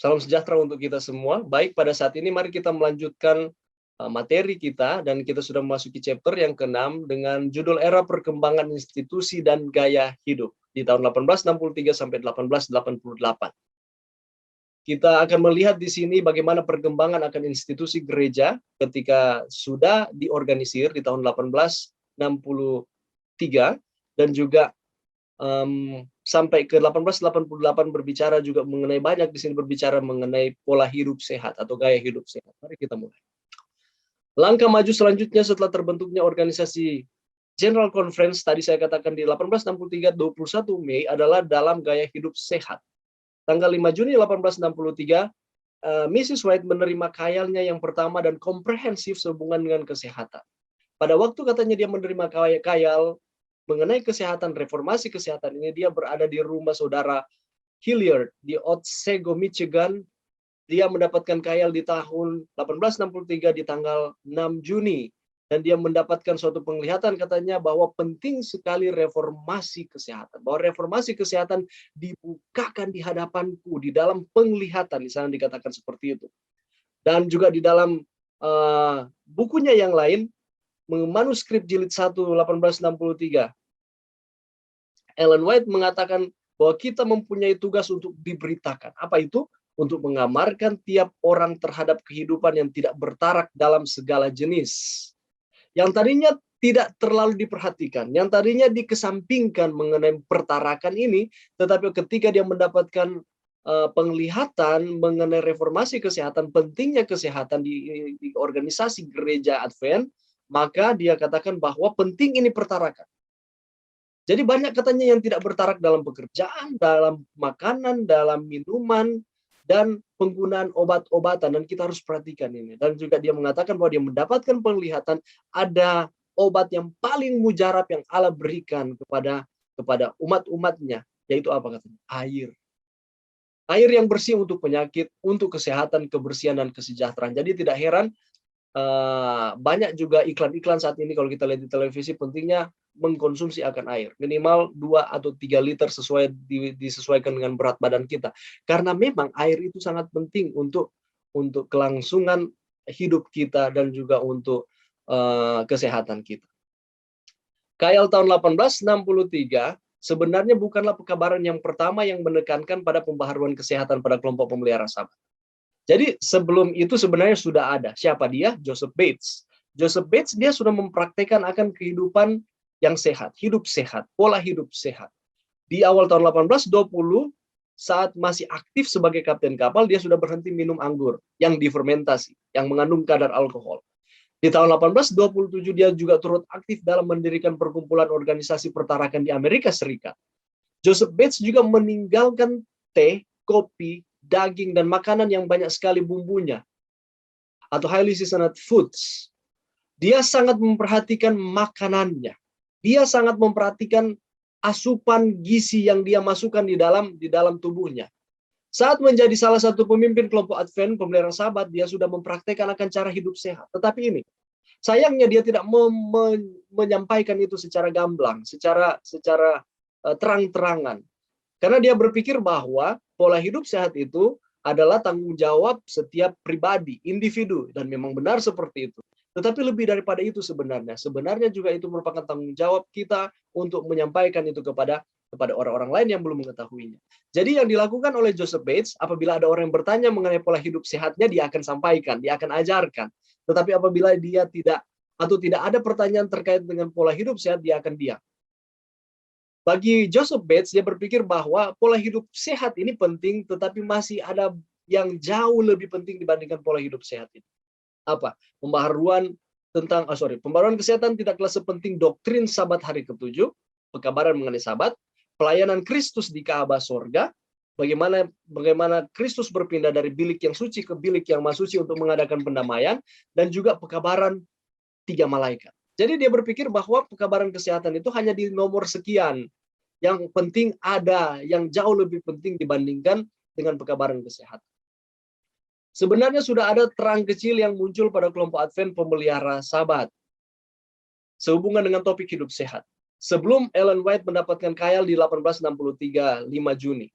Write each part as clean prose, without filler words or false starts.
Salam sejahtera untuk kita semua. Baik, pada saat ini mari kita melanjutkan materi kita, dan kita sudah memasuki chapter yang ke-6 dengan judul Era Perkembangan Institusi dan Gaya Hidup di tahun 1863 sampai 1888. Kita akan melihat di sini bagaimana perkembangan akan institusi gereja ketika sudah diorganisir di tahun 1863, dan juga sampai ke 1888 berbicara juga mengenai, banyak di sini berbicara mengenai pola hidup sehat atau gaya hidup sehat. Mari kita mulai. Langkah maju selanjutnya setelah terbentuknya organisasi General Conference, tadi saya katakan di 1863, 21 Mei adalah dalam gaya hidup sehat. Tanggal 5 Juni 1863, Mrs. White menerima kayalnya yang pertama dan komprehensif sehubungan dengan kesehatan. Pada waktu katanya dia menerima kayal mengenai kesehatan, reformasi kesehatan ini, dia berada di rumah saudara Hilliard di Otsego, Michigan. Dia mendapatkan kayal di tahun 1863 di tanggal 6 Juni. Dan dia mendapatkan suatu penglihatan katanya bahwa penting sekali reformasi kesehatan. Bahwa reformasi kesehatan dibukakan di hadapanku, di dalam penglihatan. Di sana dikatakan seperti itu. Dan juga di dalam bukunya yang lain, manuskrip jilid 1 1863, Ellen White mengatakan bahwa kita mempunyai tugas untuk diberitakan. Apa itu? Untuk mengamarkan tiap orang terhadap kehidupan yang tidak bertarak dalam segala jenis. Yang tadinya tidak terlalu diperhatikan, yang tadinya dikesampingkan mengenai pertarakan ini, tetapi ketika dia mendapatkan penglihatan mengenai reformasi kesehatan, pentingnya kesehatan di organisasi gereja Advent, maka dia katakan bahwa penting ini pertarakan. Jadi banyak katanya yang tidak bertarak dalam pekerjaan, dalam makanan, dalam minuman, dan penggunaan obat-obatan, dan kita harus perhatikan ini. Dan juga dia mengatakan bahwa dia mendapatkan penglihatan ada obat yang paling mujarab yang Allah berikan kepada umat-umatnya, yaitu apa katanya? Air. Air yang bersih untuk penyakit, untuk kesehatan, kebersihan, dan kesejahteraan. Jadi tidak heran banyak juga iklan-iklan saat ini kalau kita lihat di televisi, pentingnya mengkonsumsi akan air minimal 2 atau 3 liter disesuaikan dengan berat badan kita, karena memang air itu sangat penting untuk kelangsungan hidup kita dan juga untuk kesehatan kita. Kayal tahun 1863 sebenarnya bukanlah pekabaran yang pertama yang menekankan pada pembaharuan kesehatan pada kelompok pemelihara sabat. Jadi sebelum itu sebenarnya sudah ada. Siapa dia? Joseph Bates. Joseph Bates dia sudah mempraktekkan akan kehidupan yang sehat, hidup sehat, pola hidup sehat. Di awal tahun 1820, saat masih aktif sebagai kapten kapal, dia sudah berhenti minum anggur yang difermentasi, yang mengandung kadar alkohol. Di tahun 1827, dia juga turut aktif dalam mendirikan perkumpulan organisasi pertarakan di Amerika Serikat. Joseph Bates juga meninggalkan teh, kopi, daging, dan makanan yang banyak sekali bumbunya, atau highly seasoned foods. Dia sangat memperhatikan makanannya. Dia sangat memperhatikan asupan gizi yang dia masukkan di dalam tubuhnya. Saat menjadi salah satu pemimpin kelompok Advent pemelihara sabat, dia sudah mempraktekkan akan cara hidup sehat. Tetapi ini, sayangnya dia tidak menyampaikan itu secara gamblang, secara terang-terangan. Karena dia berpikir bahwa pola hidup sehat itu adalah tanggung jawab setiap pribadi, individu, dan memang benar seperti itu. Tetapi lebih daripada itu sebenarnya juga itu merupakan tanggung jawab kita untuk menyampaikan itu kepada orang-orang lain yang belum mengetahuinya. Jadi yang dilakukan oleh Joseph Bates, apabila ada orang yang bertanya mengenai pola hidup sehatnya, dia akan sampaikan, dia akan ajarkan. Tetapi apabila dia tidak ada pertanyaan terkait dengan pola hidup sehat, dia akan diam. Bagi Joseph Bates, dia berpikir bahwa pola hidup sehat ini penting, tetapi masih ada yang jauh lebih penting dibandingkan pola hidup sehat ini. Apa? Pembaharuan kesehatan tidaklah sepenting doktrin sabat hari ke-7, pekabaran mengenai sabat, pelayanan Kristus di Ka'bah sorga, bagaimana Kristus berpindah dari bilik yang suci ke bilik yang maha suci untuk mengadakan pendamaian, dan juga pekabaran 3 malaikat. Jadi dia berpikir bahwa pekabaran kesehatan itu hanya di nomor sekian. Yang penting ada yang jauh lebih penting dibandingkan dengan pekabaran kesehatan. Sebenarnya sudah ada terang kecil yang muncul pada kelompok Advent pemelihara sabat sehubungan dengan topik hidup sehat. Sebelum Ellen White mendapatkan kayal di 1863, 5 Juni.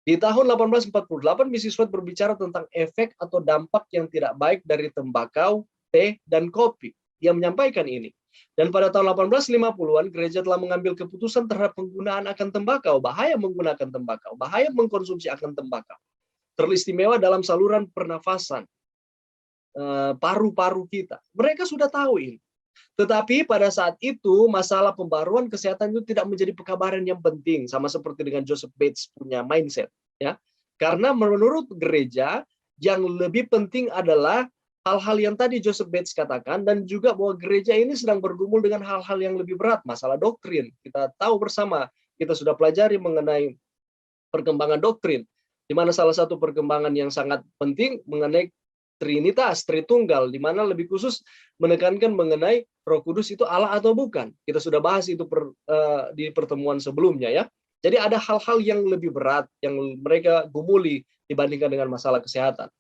Di tahun 1848, Mrs. White berbicara tentang efek atau dampak yang tidak baik dari tembakau, teh, dan kopi. Dia menyampaikan ini. Dan pada tahun 1850-an, gereja telah mengambil keputusan terhadap penggunaan akan tembakau, bahaya menggunakan tembakau, bahaya mengkonsumsi akan tembakau. Teristimewa dalam saluran pernafasan, paru-paru kita. Mereka sudah tahu ini. Tetapi pada saat itu masalah pembaruan kesehatan itu tidak menjadi pekabaran yang penting, sama seperti dengan Joseph Bates punya mindset, ya. Karena menurut gereja yang lebih penting adalah hal-hal yang tadi Joseph Bates katakan, dan juga bahwa gereja ini sedang bergumul dengan hal-hal yang lebih berat, masalah doktrin. Kita tahu bersama, kita sudah pelajari mengenai perkembangan doktrin, di mana salah satu perkembangan yang sangat penting mengenai Trinitas, Tritunggal, di mana lebih khusus menekankan mengenai Roh Kudus itu Allah atau bukan. Kita sudah bahas itu di pertemuan sebelumnya, ya. Jadi ada hal-hal yang lebih berat yang mereka gumuli dibandingkan dengan masalah kesehatan.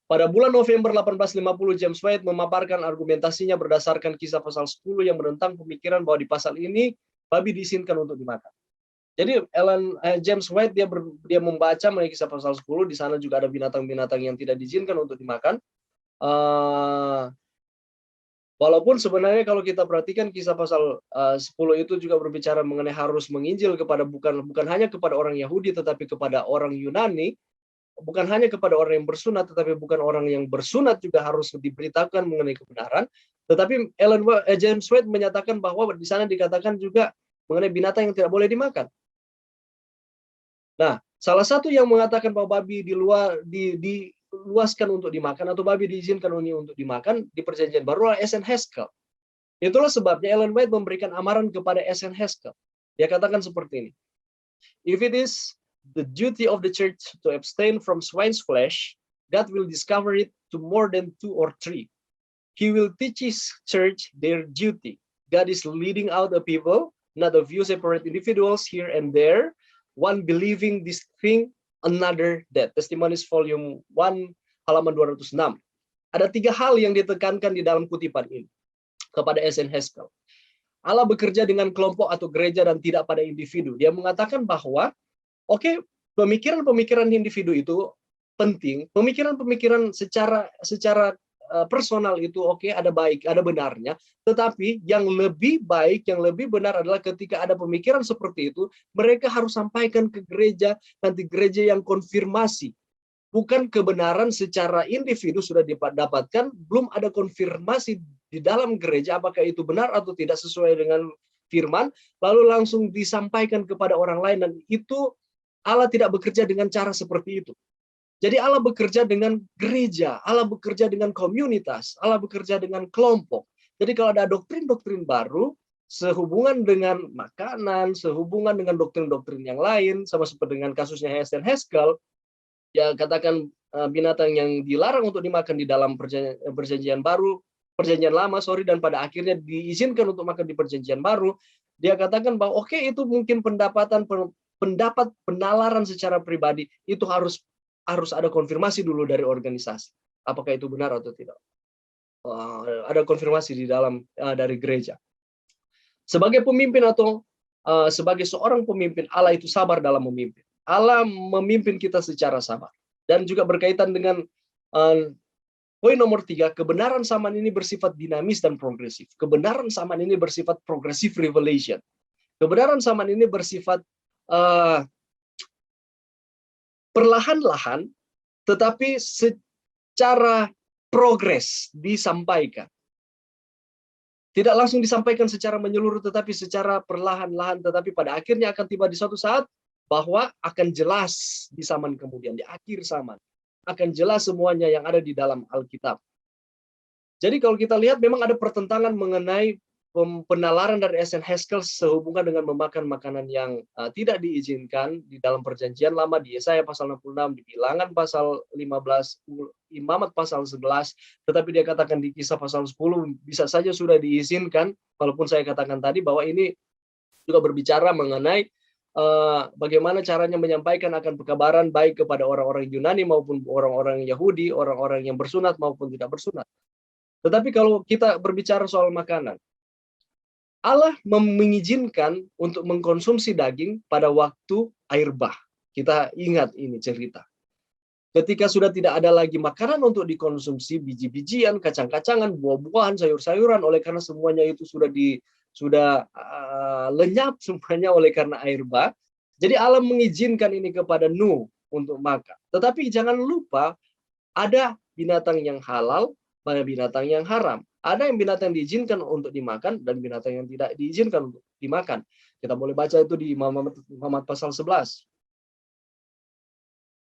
Pada bulan November 1850, James White memaparkan argumentasinya berdasarkan Kisah pasal 10 yang menentang pemikiran bahwa di pasal ini babi diizinkan untuk dimakan. Jadi James White dia membaca mengenai Kisah pasal 10, di sana juga ada binatang-binatang yang tidak diizinkan untuk dimakan. Walaupun sebenarnya kalau kita perhatikan Kisah pasal 10 itu juga berbicara mengenai harus menginjil kepada bukan hanya kepada orang Yahudi, tetapi kepada orang Yunani, bukan hanya kepada orang yang bersunat, tetapi bukan orang yang bersunat juga harus diberitakan mengenai kebenaran. Tetapi James White menyatakan bahwa di sana dikatakan juga mengenai binatang yang tidak boleh dimakan. Nah, salah satu yang mengatakan bahwa babi diluaskan untuk dimakan atau babi diizinkan untuk dimakan di Perjanjian Baru adalah S.N. Haskell. Itulah sebabnya Ellen White memberikan amaran kepada S.N. Haskell. Dia katakan seperti ini. If it is the duty of the church to abstain from swine's flesh, God will discover it to more than 2 or 3. He will teach his church their duty. God is leading out a people, not a few separate individuals here and there, one believing this thing, another that. Testimonies volume 1 halaman 206. Ada 3 hal yang ditekankan di dalam kutipan ini kepada S.N. Haskell. Allah bekerja dengan kelompok atau gereja dan tidak pada individu. Dia mengatakan bahwa pemikiran-pemikiran individu itu penting, pemikiran-pemikiran secara personal itu ada baik, ada benarnya, tetapi yang lebih baik, yang lebih benar adalah ketika ada pemikiran seperti itu, mereka harus sampaikan ke gereja, nanti gereja yang konfirmasi. Bukan kebenaran secara individu sudah didapatkan, belum ada konfirmasi di dalam gereja apakah itu benar atau tidak sesuai dengan firman, lalu langsung disampaikan kepada orang lain, dan itu Allah tidak bekerja dengan cara seperti itu. Jadi Allah bekerja dengan gereja, Allah bekerja dengan komunitas, Allah bekerja dengan kelompok. Jadi kalau ada doktrin-doktrin baru, sehubungan dengan makanan, sehubungan dengan doktrin-doktrin yang lain, sama seperti dengan kasusnya S.N. Haskell, ya katakan binatang yang dilarang untuk dimakan di dalam perjanjian lama, dan pada akhirnya diizinkan untuk makan di perjanjian baru, dia katakan bahwa itu mungkin pendapat penalaran secara pribadi, itu harus ada konfirmasi dulu dari organisasi. Apakah itu benar atau tidak? Ada konfirmasi di dalam dari gereja. Sebagai pemimpin atau sebagai seorang pemimpin, Allah itu sabar dalam memimpin. Allah memimpin kita secara sabar. Dan juga berkaitan dengan poin nomor 3, kebenaran zaman ini bersifat dinamis dan progresif. Kebenaran zaman ini bersifat progressive revelation. Kebenaran zaman ini bersifat perlahan-lahan, tetapi secara progres disampaikan. Tidak langsung disampaikan secara menyeluruh, tetapi secara perlahan-lahan, tetapi pada akhirnya akan tiba di suatu saat bahwa akan jelas di zaman kemudian, di akhir zaman. Akan jelas semuanya yang ada di dalam Alkitab. Jadi kalau kita lihat memang ada pertentangan mengenai penalaran dari S.N. Haskell sehubungan dengan memakan makanan yang tidak diizinkan di dalam perjanjian lama di Yesaya pasal 66, di Bilangan pasal 15, Imamat pasal 11, tetapi dia katakan di Kisah pasal 10 bisa saja sudah diizinkan, walaupun saya katakan tadi bahwa ini juga berbicara mengenai bagaimana caranya menyampaikan akan pekabaran baik kepada orang-orang Yunani maupun orang-orang Yahudi, orang-orang yang bersunat maupun tidak bersunat. Tetapi kalau kita berbicara soal makanan, Allah mengizinkan untuk mengkonsumsi daging pada waktu air bah. Kita ingat ini cerita. Ketika sudah tidak ada lagi makanan untuk dikonsumsi, biji-bijian, kacang-kacangan, buah-buahan, sayur-sayuran, oleh karena semuanya itu sudah lenyap semuanya oleh karena air bah. Jadi Allah mengizinkan ini kepada Nuh untuk makan. Tetapi jangan lupa ada binatang yang halal, ada binatang yang haram. Ada yang binatang diizinkan untuk dimakan dan binatang yang tidak diizinkan untuk dimakan. Kita boleh baca itu di Muhammad pasal 11.